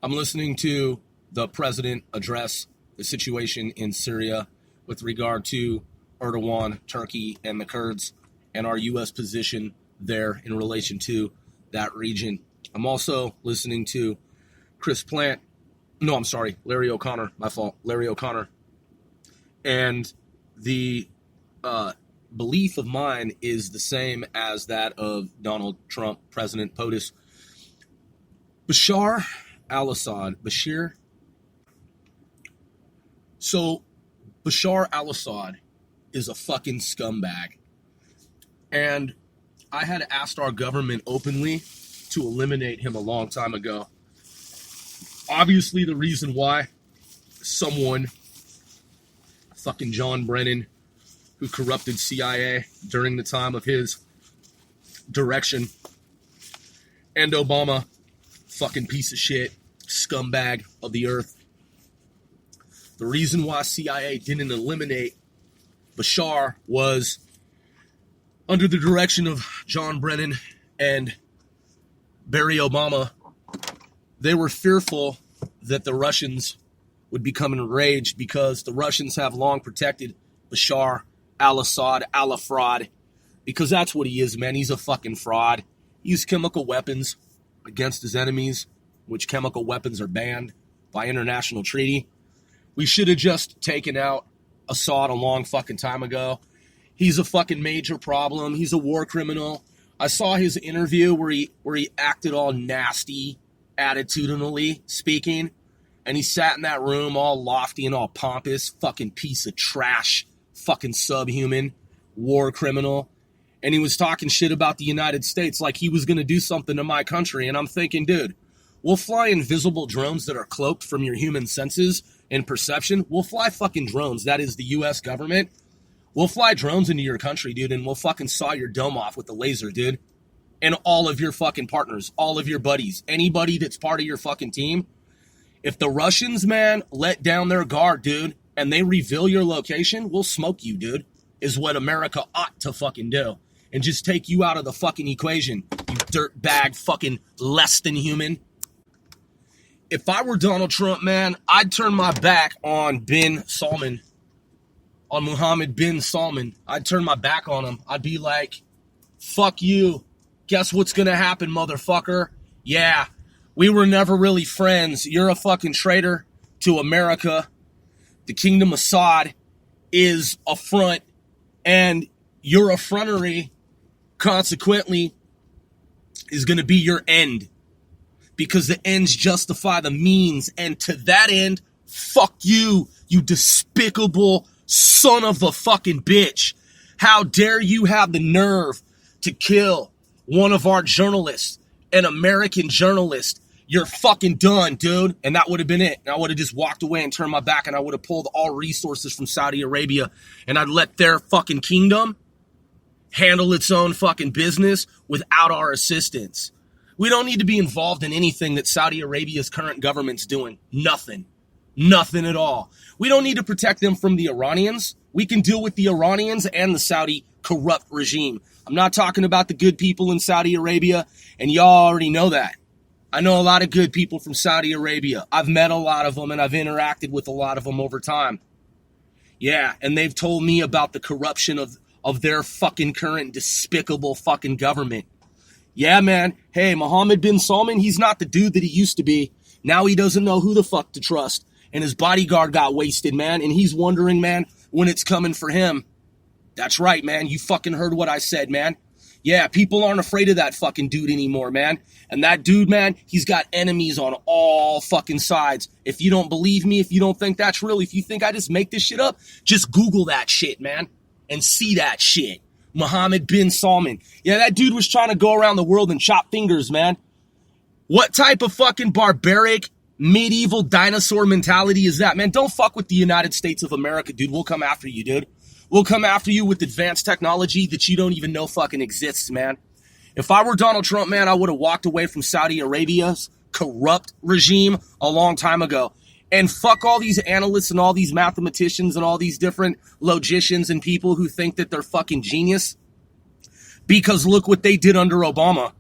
I'm listening to the president address the situation in Syria with regard to Erdogan, Turkey, and the Kurds, and our U.S. position there in relation to that region. I'm also listening to Larry O'Connor, my fault, Larry O'Connor. And the belief of mine is the same as that of Donald Trump, President POTUS. Bashar al-Assad, So Bashar al-Assad is a fucking scumbag. And I had asked our government openly to eliminate him a long time ago. Obviously, the reason why someone, fucking John Brennan, who corrupted CIA during the time of his direction, and Obama, fucking piece of shit, scumbag of the earth. The reason why CIA didn't eliminate Bashar was under the direction of John Brennan and Barry Obama. They were fearful that the Russians would become enraged because the Russians have long protected Bashar al-Assad, fraud, because that's what he is, man. He's a fucking fraud. He used chemical weapons against his enemies, which chemical weapons are banned by international treaty. We should have just taken out Assad a long fucking time ago. He's a fucking major problem. He's a war criminal. I saw his interview where he acted all nasty, attitudinally speaking, and he sat in that room all lofty and all pompous, fucking piece of trash, fucking subhuman, war criminal, and he was talking shit about the United States like he was going to do something to my country, and I'm thinking, dude, we'll fly invisible drones that are cloaked from your human senses and perception. We'll fly fucking drones, that is the U.S. government. We'll fly drones into your country, dude, and we'll fucking saw your dome off with a laser, dude. And all of your fucking partners, all of your buddies, anybody that's part of your fucking team. If the Russians, man, let down their guard, dude, and they reveal your location, we'll smoke you, dude, is what America ought to fucking do. And just take you out of the fucking equation, you dirtbag fucking less than human. If I were Donald Trump, man, I'd turn my back on Mohammed bin Salman. I'd turn my back on him. I'd be like, fuck you. Guess what's gonna happen, motherfucker? Yeah, we were never really friends. You're a fucking traitor to America. The Kingdom Assad is a front, and your effrontery, consequently, is gonna be your end. Because the ends justify the means, and to that end, fuck you, you despicable son of a fucking bitch. How dare you have the nerve to kill one of our journalists, an American journalist. You're fucking done, dude. And that would have been it. And I would have just walked away and turned my back, and I would have pulled all resources from Saudi Arabia, and I'd let their fucking kingdom handle its own fucking business without our assistance. We don't need to be involved in anything that Saudi Arabia's current government's doing. Nothing. Nothing at all. We don't need to protect them from the Iranians. We can deal with the Iranians and the Saudi corrupt regime. I'm not talking about the good people in Saudi Arabia, and y'all already know that. I know a lot of good people from Saudi Arabia. I've met a lot of them, and I've interacted with a lot of them over time. Yeah, and they've told me about the corruption of their fucking current despicable fucking government. Yeah, man. Hey, Mohammed bin Salman, he's not the dude that he used to be. Now he doesn't know who the fuck to trust. And his bodyguard got wasted, man. And he's wondering, man, when it's coming for him. That's right, man. You fucking heard what I said, man. Yeah, people aren't afraid of that fucking dude anymore, man. And that dude, man, he's got enemies on all fucking sides. If you don't believe me, if you don't think that's real, if you think I just make this shit up, just Google that shit, man. And see that shit. Mohammed bin Salman. Yeah, that dude was trying to go around the world and chop fingers, man. What type of fucking barbaric, medieval dinosaur mentality is that, man? Don't fuck with the United States of America, dude. We'll come after you, dude. We'll come after you with advanced technology that you don't even know fucking exists, man. If I were Donald Trump, man, I would have walked away from Saudi Arabia's corrupt regime a long time ago. And fuck all these analysts and all these mathematicians and all these different logicians and people who think that they're fucking genius. Because look what they did under Obama.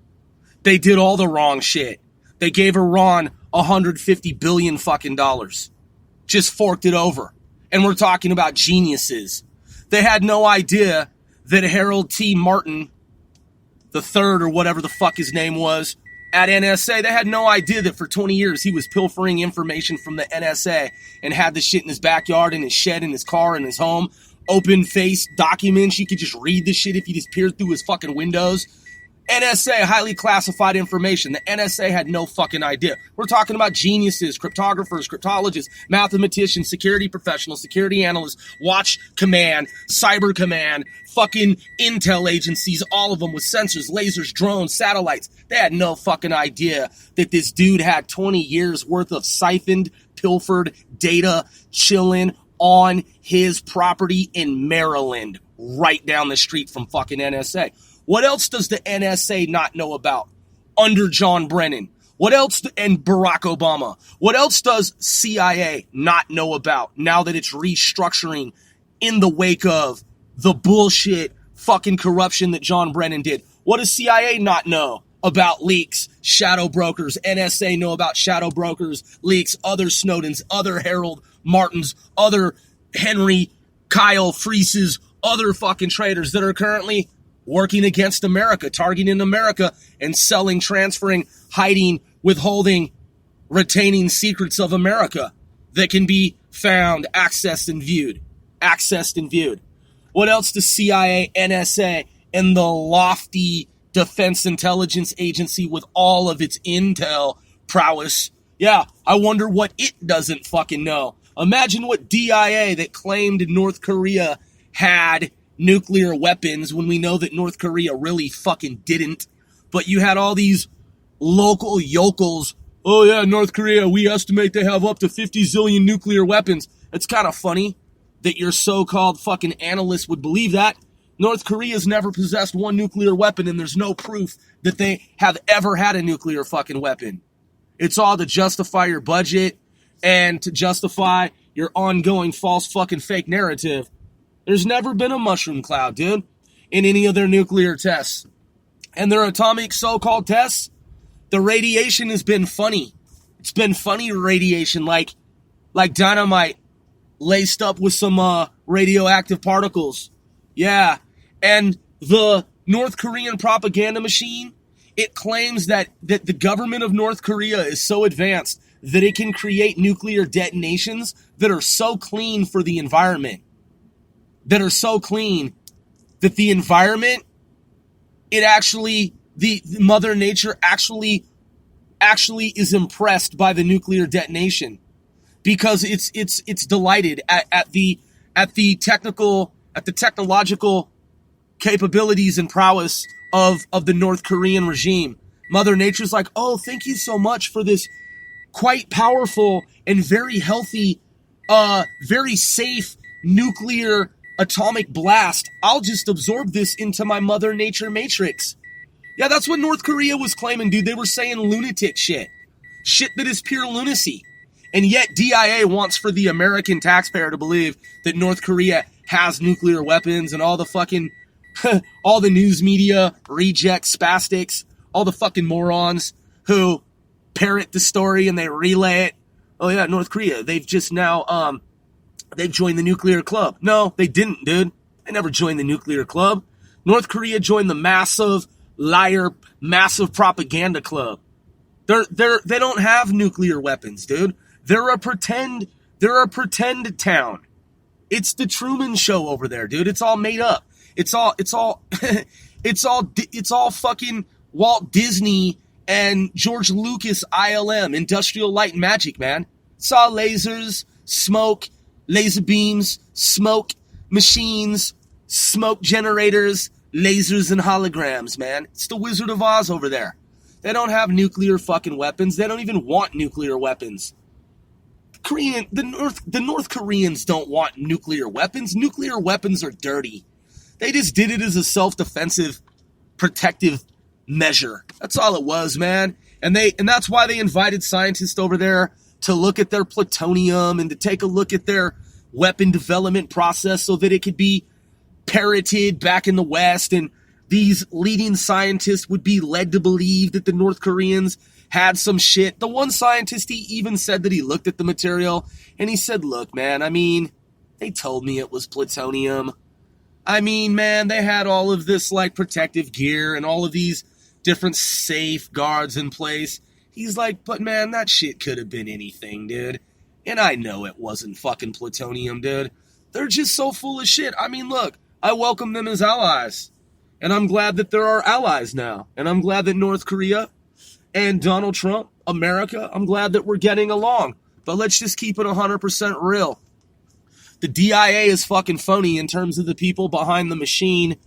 They did all the wrong shit. They gave Iran $150 billion fucking dollars. Just forked it over. And we're talking about geniuses. They had no idea that Harold T. Martin, the third or whatever the fuck his name was, at NSA, they had no idea that for 20 years he was pilfering information from the NSA and had the shit in his backyard, in his shed, in his car, in his home. Open face documents. You could just read the shit if you just peered through his fucking windows. NSA, highly classified information. The NSA had no fucking idea. We're talking about geniuses, cryptographers, cryptologists, mathematicians, security professionals, security analysts, watch command, cyber command, fucking intel agencies, all of them with sensors, lasers, drones, satellites. They had no fucking idea that this dude had 20 years worth of siphoned, pilfered data chilling on his property in Maryland, right down the street from fucking NSA. What else does the NSA not know about under John Brennan? What else, and Barack Obama? What else does CIA not know about now that it's restructuring in the wake of the bullshit fucking corruption that John Brennan did? What does CIA not know about leaks, shadow brokers? NSA know about shadow brokers, leaks, other Snowdens, other Harold Martins, other Henry Kyle Frieses, other fucking traders that are currently working against America, targeting America, and selling, transferring, hiding, withholding, retaining secrets of America that can be found, accessed, and viewed. What else does CIA, NSA, and the lofty Defense Intelligence Agency with all of its intel prowess? Yeah, I wonder what it doesn't fucking know. Imagine what DIA that claimed North Korea had nuclear weapons when we know that North Korea really fucking didn't. But you had all these local yokels. Oh yeah, North Korea, we estimate they have up to 50 zillion nuclear weapons. It's kind of funny that your so-called fucking analysts would believe that. North Korea's never possessed one nuclear weapon, and there's no proof that they have ever had a nuclear fucking weapon. It's all to justify your budget and to justify your ongoing false fucking fake narrative. There's never been a mushroom cloud, dude, in any of their nuclear tests. And their atomic so-called tests, the radiation has been funny. It's been funny radiation, like dynamite laced up with some radioactive particles. Yeah, and the North Korean propaganda machine, it claims that the government of North Korea is so advanced that it can create nuclear detonations that are so clean for the environment. That are so clean that the environment, it actually, the Mother Nature actually is impressed by the nuclear detonation because it's delighted at the technological capabilities and prowess of the North Korean regime. Mother Nature's like, oh, thank you so much for this quite powerful and very healthy, very safe nuclear atomic blast. I'll just absorb this into my Mother Nature matrix. Yeah, that's what North Korea was claiming, dude. They were saying lunatic shit. Shit that is pure lunacy. And yet DIA wants for the American taxpayer to believe that North Korea has nuclear weapons, and all the fucking, all the news media, rejects, spastics, all the fucking morons who parrot the story and they relay it. Oh yeah, North Korea, they've just now, they've joined the nuclear club. No, they didn't, dude. They never joined the nuclear club. North Korea joined the massive liar, massive propaganda club. They don't have nuclear weapons, dude. They're a pretend town. It's the Truman Show over there, dude. It's all made up. It's all fucking Walt Disney and George Lucas ILM, Industrial Light and Magic, man. It's all lasers, smoke, laser beams, smoke machines, smoke generators, lasers and holograms, man. It's the Wizard of Oz over there. They don't have nuclear fucking weapons. They don't even want nuclear weapons. The North Koreans don't want nuclear weapons. Nuclear weapons are dirty. They just did it as a self-defensive, protective measure. That's all it was, man. And that's why they invited scientists over there to look at their plutonium and to take a look at their weapon development process so that it could be parroted back in the West, and these leading scientists would be led to believe that the North Koreans had some shit. The one scientist, he even said that he looked at the material and he said, look, man, I mean, they told me it was plutonium. I mean, man, they had all of this like protective gear and all of these different safeguards in place. He's like, but man, that shit could have been anything, dude. And I know it wasn't fucking plutonium, dude. They're just so full of shit. I mean, look, I welcome them as allies. And I'm glad that there are allies now. And I'm glad that North Korea and Donald Trump, America, I'm glad that we're getting along. But let's just keep it 100% real. The DIA is fucking phony in terms of the people behind the machine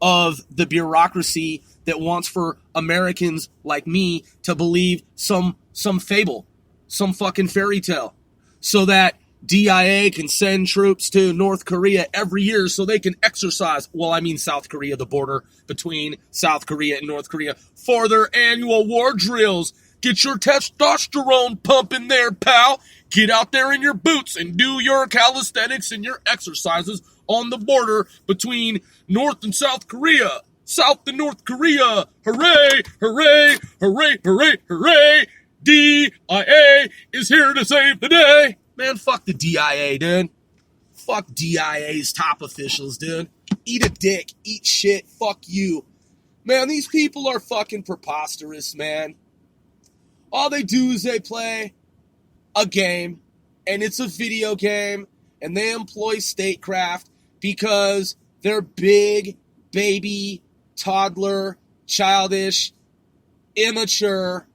of the bureaucracy that wants for Americans like me to believe some fable, some fucking fairy tale, so that DIA can send troops to North Korea every year so they can exercise, well, I mean South Korea, the border between South Korea and North Korea, for their annual war drills. Get your testosterone pumping there, pal. Get out there in your boots and do your calisthenics and your exercises on the border between North and South Korea. South and North Korea. Hooray, hooray, hooray, hooray, hooray. DIA is here to save the day. Man, fuck the DIA, dude. Fuck DIA's top officials, dude. Eat a dick. Eat shit. Fuck you. Man, these people are fucking preposterous, man. All they do is they play a game, and it's a video game, and they employ Statecraft because they're big, baby, toddler, childish, immature.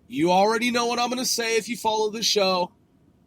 You already know what I'm going to say if you follow the show.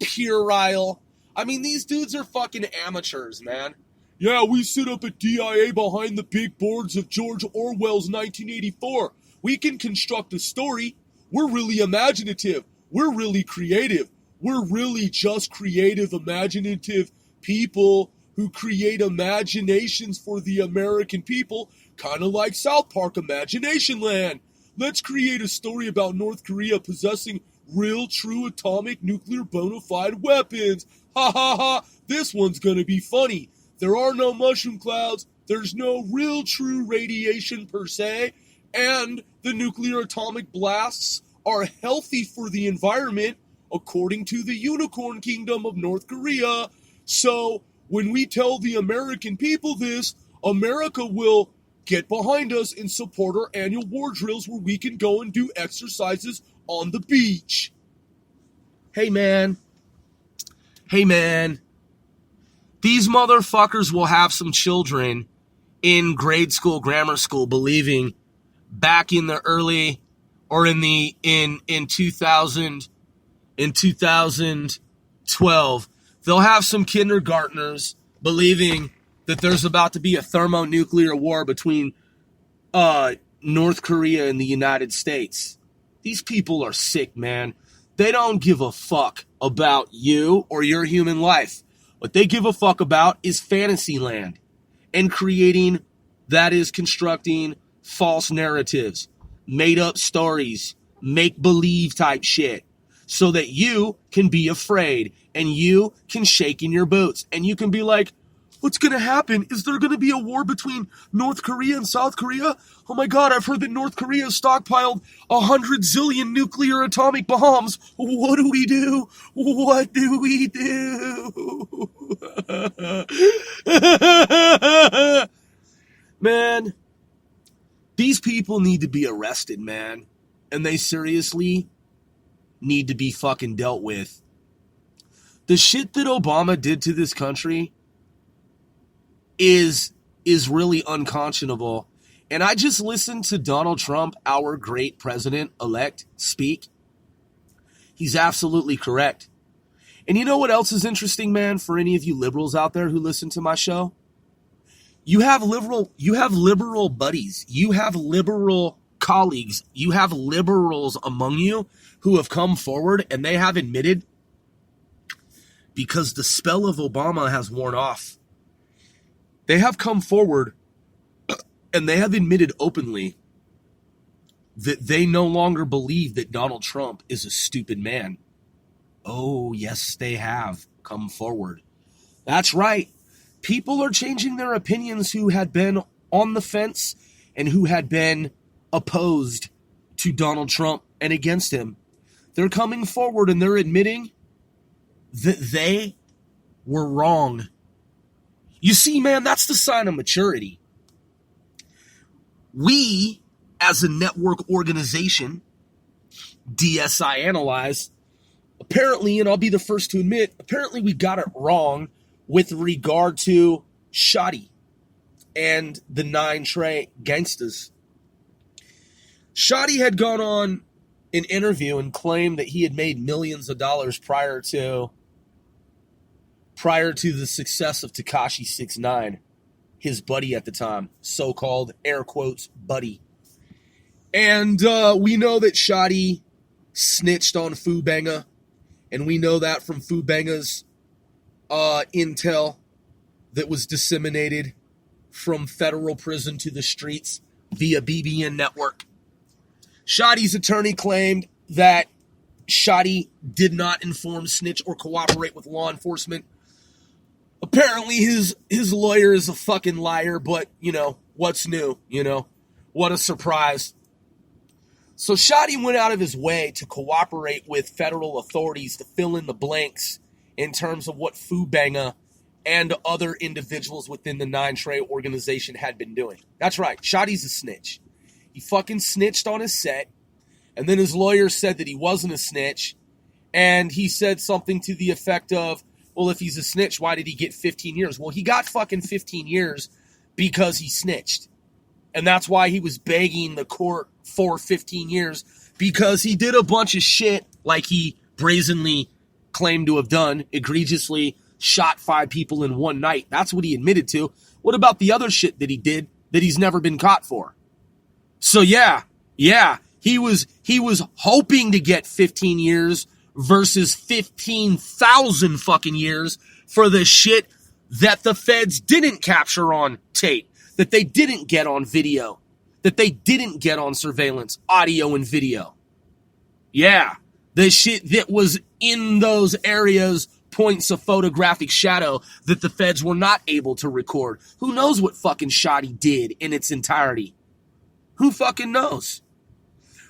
Puerile. I mean, these dudes are fucking amateurs, man. Yeah, we sit up at DIA behind the big boards of George Orwell's 1984. We can construct a story. We're really imaginative. We're really creative. We're really just creative, imaginative people who create imaginations for the American people, kind of like South Park Imagination Land. Let's create a story about North Korea possessing real, true atomic nuclear bona fide weapons. Ha ha ha. This one's gonna be funny. There are no mushroom clouds. There's no real, true radiation per se. And the nuclear atomic blasts are healthy for the environment, according to the Unicorn Kingdom of North Korea. So when we tell the American people this, America will get behind us and support our annual war drills where we can go and do exercises on the beach. Hey man. These motherfuckers will have some children in grade school, grammar school, believing back in the early or in 2012, they'll have some kindergartners believing that there's about to be a thermonuclear war between North Korea and the United States. These people are sick, man. They don't give a fuck about you or your human life. What they give a fuck about is fantasy land and creating, that is constructing false narratives, made up stories, make-believe type shit, so that you can be afraid and you can shake in your boots and you can be like, what's going to happen? Is there going to be a war between North Korea and South Korea? Oh my God, I've heard that North Korea stockpiled 100 zillion nuclear atomic bombs. What do we do? What do we do? Man, these people need to be arrested, man. And they seriously need to be fucking dealt with. The shit that Obama did to this country is really unconscionable. And I just listened to Donald Trump, our great president-elect, speak. He's absolutely correct. And you know what else is interesting, man, for any of you liberals out there who listen to my show? You have liberal buddies. You have liberal colleagues. You have liberals among you who have come forward and they have admitted, because the spell of Obama has worn off, they have come forward and they have admitted openly that they no longer believe that Donald Trump is a stupid man. Oh, yes, they have come forward. That's right. People are changing their opinions who had been on the fence and who had been opposed to Donald Trump and against him. They're coming forward and they're admitting that they were wrong. You see, man, that's the sign of maturity. We, as a network organization, DSI Analyze, apparently, and I'll be the first to admit, apparently we got it wrong with regard to Shoddy and the 9 Trey gangsters. Shoddy had gone on an interview and claimed that he had made millions of dollars prior to the success of Tekashi 6ix9ine, his buddy at the time, so-called, air quotes, buddy. And we know that Shoddy snitched on Fubanga, and we know that from Fubanga's intel that was disseminated from federal prison to the streets via BBN network. Shoddy's attorney claimed that Shoddy did not inform, snitch, or cooperate with law enforcement. Apparently his lawyer is a fucking liar, but, you know, what's new, you know? What a surprise. So Shoddy went out of his way to cooperate with federal authorities to fill in the blanks in terms of what Fubanga and other individuals within the 9 Trey organization had been doing. That's right, Shoddy's a snitch. He fucking snitched on his set, and then his lawyer said that he wasn't a snitch, and he said something to the effect of, well, if he's a snitch, why did he get 15 years? Well, he got fucking 15 years because he snitched. And that's why he was begging the court for 15 years, because he did a bunch of shit like he brazenly claimed to have done, egregiously shot 5 people in one night. That's what he admitted to. What about the other shit that he did that he's never been caught for? So yeah, he was hoping to get 15 years versus 15,000 fucking years for the shit that the feds didn't capture on tape, that they didn't get on video, that they didn't get on surveillance, audio and video. Yeah, the shit that was in those areas, points of photographic shadow that the feds were not able to record. Who knows what fucking Shoddy did in its entirety? Who fucking knows?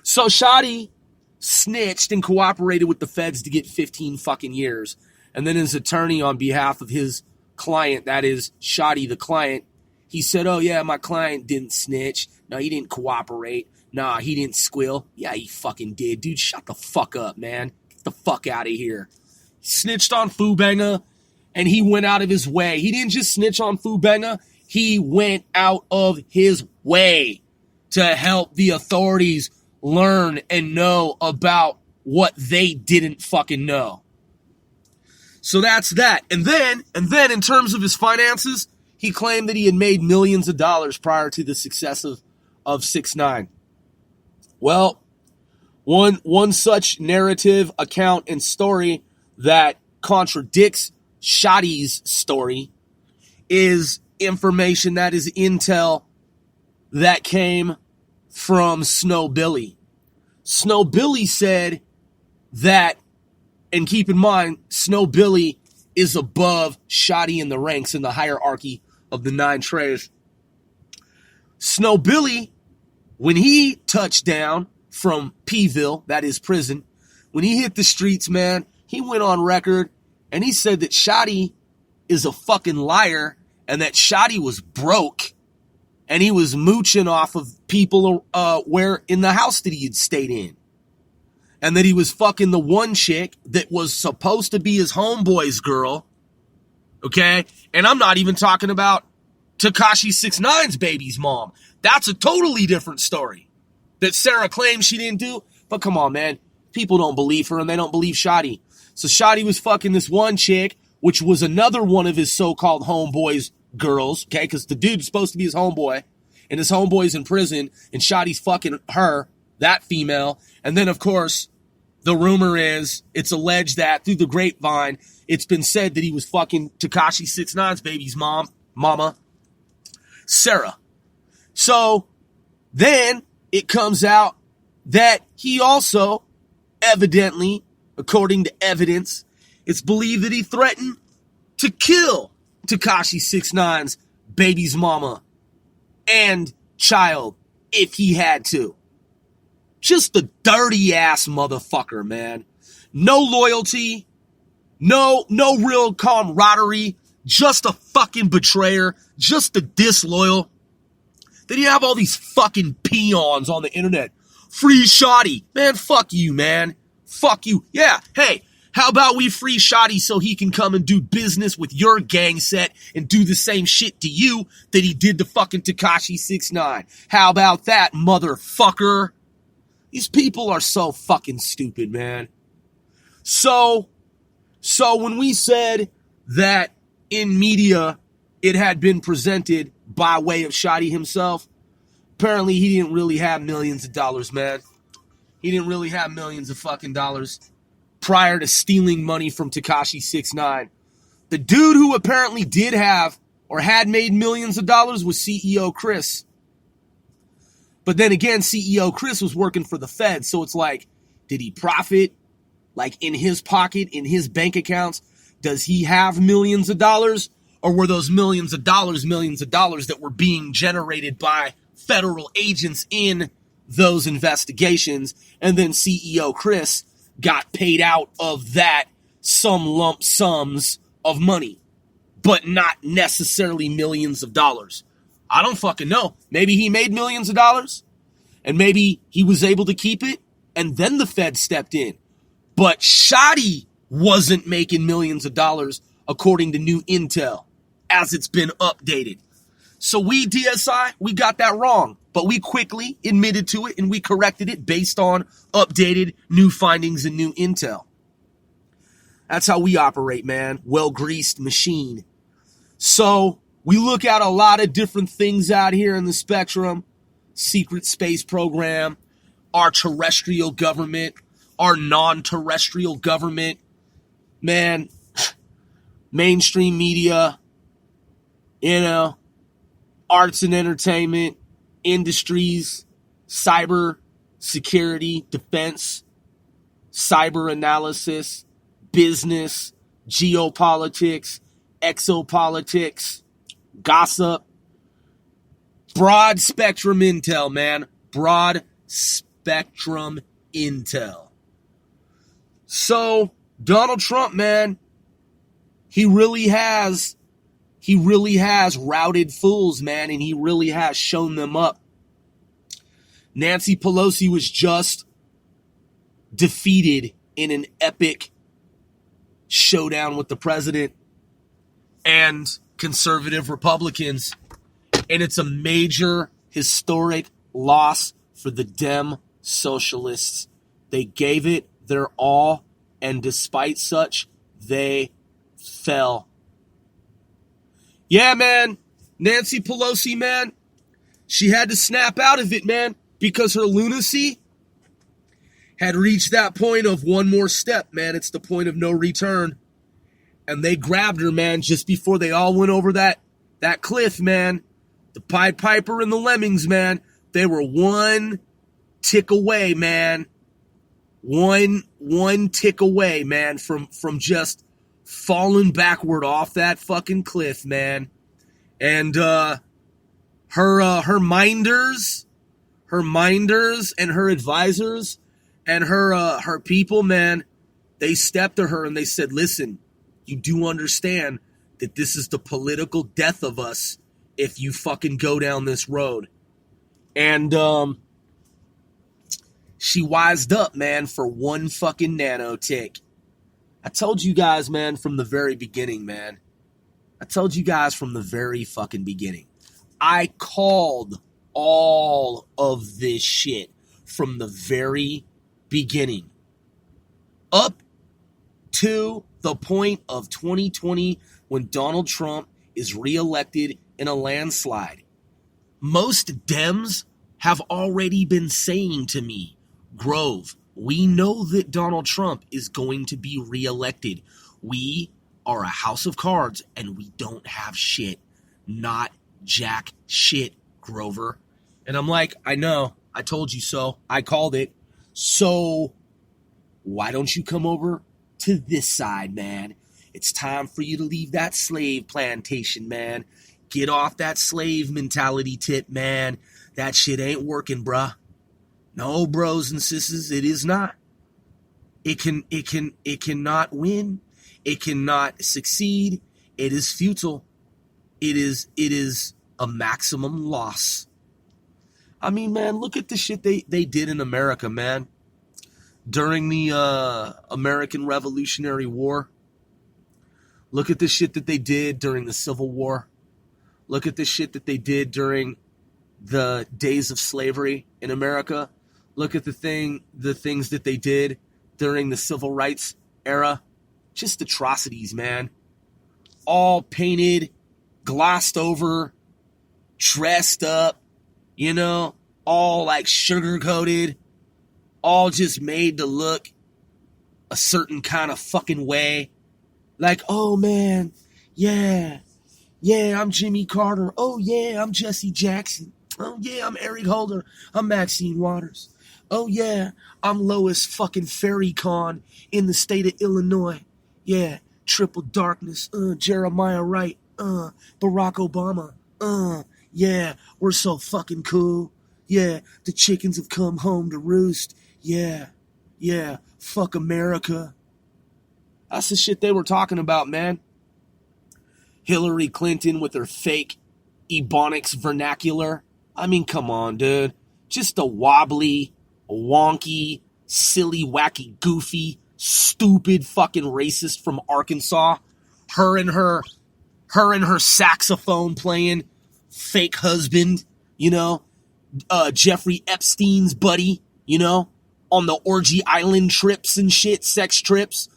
So Shoddy snitched and cooperated with the feds to get 15 fucking years. And then his attorney, on behalf of his client, that is Shoddy the client, he said, oh yeah, my client didn't snitch. No, he didn't cooperate. Nah, he didn't squill. Yeah, he fucking did. Dude, shut the fuck up, man. Get the fuck out of here. He snitched on Fubanga, and he went out of his way. He didn't just snitch on Fubanga. He went out of his way to help the authorities learn and know about what they didn't fucking know. So that's that. And then in terms of his finances, he claimed that he had made millions of dollars prior to the success of 6ix9ine. Well, one such narrative, account, and story that contradicts Shoddy's story is information, that is intel that came from Snow Billy. Snow Billy said that, and keep in mind, Snow Billy is above Shoddy in the ranks in the hierarchy of the 9 Treys. Snow Billy, when he touched down from P-ville, that is prison, when he hit the streets, man, he went on record and he said that Shoddy is a fucking liar and that Shoddy was broke and he was mooching off of people where in the house that he had stayed in. And that he was fucking the one chick that was supposed to be his homeboy's girl. Okay? And I'm not even talking about Tekashi 6ix9ine's baby's mom. That's a totally different story that Sarah claims she didn't do. But come on, man. People don't believe her and they don't believe Shoddy. So Shoddy was fucking this one chick, which was another one of his so-called homeboy's girls, okay? Because the dude's supposed to be his homeboy, and his homeboy's in prison, and Shoddy's fucking her, that female. And then, of course, the rumor is, it's alleged that through the grapevine, it's been said that he was fucking Tekashi 6ix9ine's baby's mama, Sarah. So then it comes out that he also, evidently, according to evidence, it's believed that he threatened to kill Tekashi 6ix9ine's baby's mama and child if he had to. Just a dirty ass motherfucker, man. No loyalty, no real camaraderie, just a fucking betrayer, just a disloyal. Then you have all these fucking peons on the internet. Free Shoddy. Man, fuck you, man. Fuck you. Yeah, hey, how about we free Shoddy so he can come and do business with your gang set and do the same shit to you that he did to fucking Tekashi 6ix9ine? How about that, motherfucker? These people are so fucking stupid, man. So when we said that in media it had been presented by way of Shoddy himself, apparently he didn't really have millions of dollars, man. He didn't really have millions of fucking dollars prior to stealing money from Tekashi 6ix9ine. The dude who apparently did have or had made millions of dollars was CEO Chris. But then again, CEO Chris was working for the Fed, so it's like, did he profit? Like in his pocket, in his bank accounts? Does he have millions of dollars? Or were those millions of dollars that were being generated by federal agents in those investigations? And then CEO Chris got paid out of that some lump sums of money, but not necessarily millions of dollars. I don't fucking know. Maybe he made millions of dollars, and maybe he was able to keep it, and then the Fed stepped in. But Shoddy wasn't making millions of dollars according to new intel, as it's been updated. So we, DSI, we got that wrong, but we quickly admitted to it and we corrected it based on updated new findings and new intel. That's how we operate, man. Well-greased machine. So we look at a lot of different things out here in the spectrum. Secret space program, our terrestrial government, our non-terrestrial government, man, mainstream media, arts and entertainment, industries, cyber security, defense, cyber analysis, business, geopolitics, exopolitics, gossip, broad spectrum intel, man. Broad spectrum intel. So, Donald Trump, man, he really has routed fools, man, and he really has shown them up. Nancy Pelosi was just defeated in an epic showdown with the president and conservative Republicans, and it's a major historic loss for the Dem socialists. They gave it their all, and despite such, they fell. Yeah, man, Nancy Pelosi, man, she had to snap out of it, man, because her lunacy had reached that point of one more step, man. It's the point of no return. And they grabbed her, man, just before they all went over that cliff, man. The Pied Piper and the Lemmings, man, they were one tick away, man. One tick away, man, from just falling backward off that fucking cliff, man. And her minders and her advisors and her people, man, they stepped to her and they said, listen, you do understand that this is the political death of us if you fucking go down this road. And she wised up, man, for one fucking nanotick. I told you guys, man, from the very beginning, man. I told you guys from the very fucking beginning. I called all of this shit from the very beginning. Up to the point of 2020 when Donald Trump is reelected in a landslide. Most Dems have already been saying to me, Grove, we know that Donald Trump is going to be reelected. We are a house of cards and we don't have shit. Not jack shit, Grover. And I'm like, I know. I told you so. I called it. So why don't you come over to this side, man? It's time for you to leave that slave plantation, man. Get off that slave mentality tip, man. That shit ain't working, bruh. No, bros and sisters, it is not. It cannot win. It cannot succeed. It is futile. It is a maximum loss. I mean, man, look at the shit they did in America, man. During the American Revolutionary War. Look at the shit that they did during the Civil War. Look at the shit that they did during the days of slavery in America. Look at the things that they did during the civil rights era. Just atrocities, man. All painted, glossed over, dressed up, you know, all like sugar-coated, all just made to look a certain kind of fucking way. Like, oh man, yeah, I'm Jimmy Carter. Oh yeah, I'm Jesse Jackson. Oh yeah, I'm Eric Holder. I'm Maxine Waters. Oh yeah, I'm Lois fucking Farrakhan in the state of Illinois. Yeah, Triple Darkness. Jeremiah Wright. Barack Obama. Yeah, we're so fucking cool. Yeah, the chickens have come home to roost. Yeah, fuck America. That's the shit they were talking about, man. Hillary Clinton with her fake Ebonics vernacular. I mean, come on, dude. Just a wobbly, wonky, silly, wacky, goofy, stupid fucking racist from Arkansas. Her and her saxophone playing fake husband, you know, Jeffrey Epstein's buddy, you know, on the orgy island trips and shit, sex trips.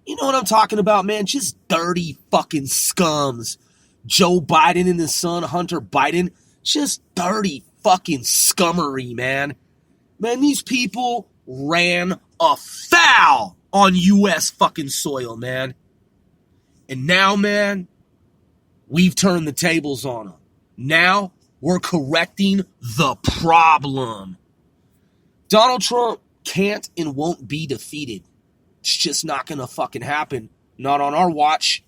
You know what I'm talking about, man? Just dirty fucking scums. Joe Biden and his son, Hunter Biden. Just dirty fucking scummery, man. Man, these people ran afoul on U.S. fucking soil, man. And now, man, we've turned the tables on them. Now, we're correcting the problem. Donald Trump can't and won't be defeated. It's just not gonna fucking happen. Not on our watch.